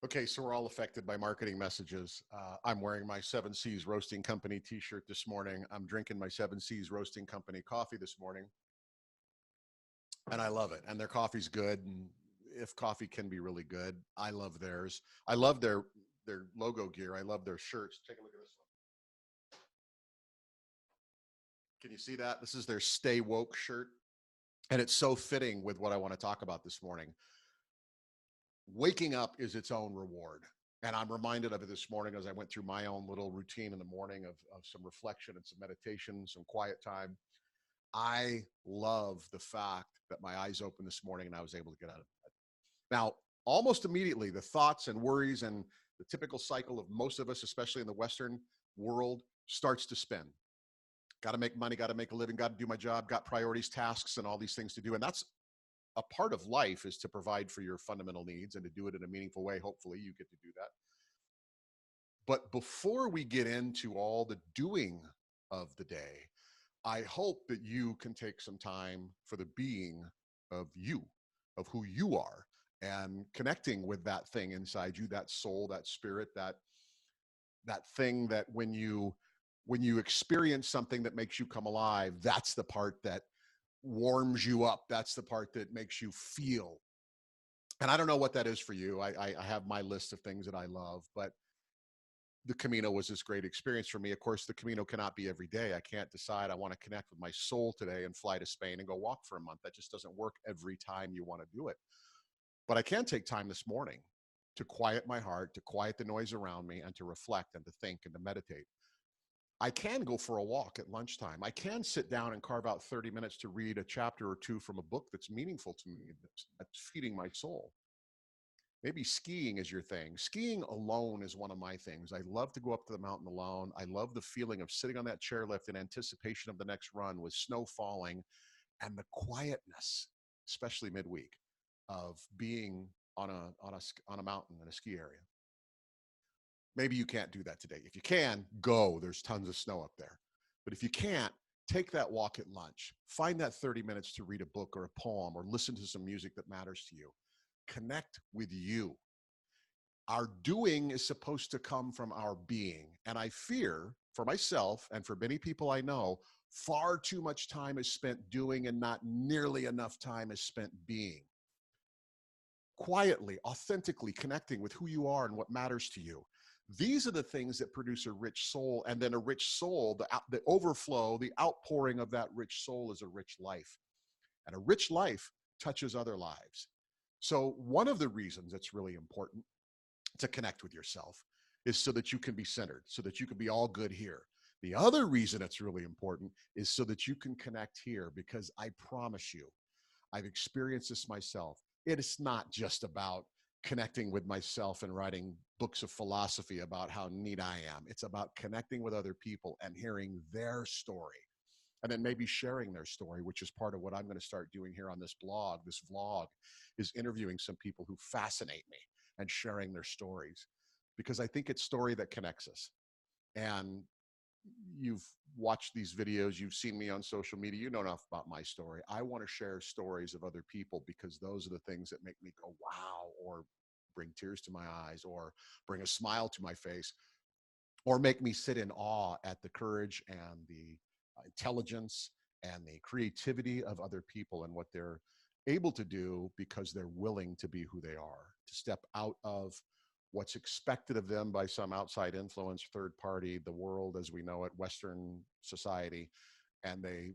Okay, so we're all affected by marketing messages. I'm wearing my Seven Seas Roasting Company t-shirt this morning. I'm drinking my Seven Seas Roasting Company coffee this morning, and I love it. And their coffee's good. And if coffee can be really good, I love theirs. I love their logo gear. I love their shirts. Take a look at this one. Can you see that? This is their Stay Woke shirt, and it's so fitting with what I want to talk about this morning. Waking up is its own reward. And I'm reminded of it this morning as I went through my own little routine in the morning of some reflection and some meditation, some quiet time. I love the fact that my eyes opened this morning and I was able to get out of bed. Now, almost immediately, the thoughts and worries and the typical cycle of most of us, especially in the Western world, starts to spin. Got to make money, got to make a living, got to do my job, got priorities, tasks, and all these things to do. And that's a part of life, is to provide for your fundamental needs and to do it in a meaningful way. Hopefully you get to do that. But before we get into all the doing of the day, I hope that you can take some time for the being of you, of who you are, and connecting with that thing inside you, that soul, that spirit, that thing that when you experience something that makes you come alive, that's the part that warms you up. That's the part that makes you feel. And I don't know what that is for you. I have my list of things that I love, but the Camino was this great experience for me. Of course, the Camino cannot be every day. I can't decide I want to connect with my soul today and fly to Spain and go walk for a month. That just doesn't work every time you want to do it. But I can take time this morning to quiet my heart, to quiet the noise around me, and to reflect and to think and to meditate. I can go for a walk at lunchtime. I can sit down and carve out 30 minutes to read a chapter or two from a book that's meaningful to me, that's feeding my soul. Maybe skiing is your thing. Skiing alone is one of my things. I love to go up to the mountain alone. I love the feeling of sitting on that chairlift in anticipation of the next run with snow falling and the quietness, especially midweek, of being on a mountain in a ski area. Maybe you can't do that today. If you can, go. There's tons of snow up there. But if you can't, take that walk at lunch. Find that 30 minutes to read a book or a poem or listen to some music that matters to you. Connect with you. Our doing is supposed to come from our being. And I fear for myself and for many people I know, far too much time is spent doing and not nearly enough time is spent being. Quietly, authentically connecting with who you are and what matters to you. These are the things that produce a rich soul. And then a rich soul, the overflow, the outpouring of that rich soul is a rich life. And a rich life touches other lives. So one of the reasons it's really important to connect with yourself is so that you can be centered, so that you can be all good here. The other reason it's really important is so that you can connect here, because I promise you, I've experienced this myself. It is not just about connecting with myself and writing books of philosophy about how neat I am. It's about connecting with other people and hearing their story, and then maybe sharing their story, which is part of what I'm going to start doing here on this blog. This vlog is interviewing some people who fascinate me and sharing their stories, because I think it's story that connects us. And you've watched these videos, you've seen me on social media, you know enough about my story. I want to share stories of other people, because those are the things that make me go, wow, or bring tears to my eyes, or bring a smile to my face, or make me sit in awe at the courage and the intelligence and the creativity of other people and what they're able to do, because they're willing to be who they are, to step out of what's expected of them by some outside influence, third party, the world as we know it, Western society, and they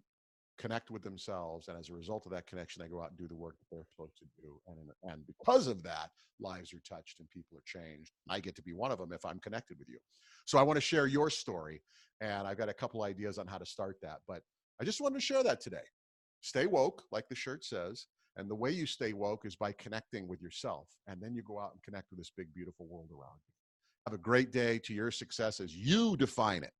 connect with themselves. And as a result of that connection, they go out and do the work that they're supposed to do. And because of that, lives are touched and people are changed. I get to be one of them if I'm connected with you. So I want to share your story. And I've got a couple ideas on how to start that. But I just wanted to share that today. Stay woke, like the shirt says. And the way you stay woke is by connecting with yourself. And then you go out and connect with this big, beautiful world around you. Have a great day. To your success as you define it.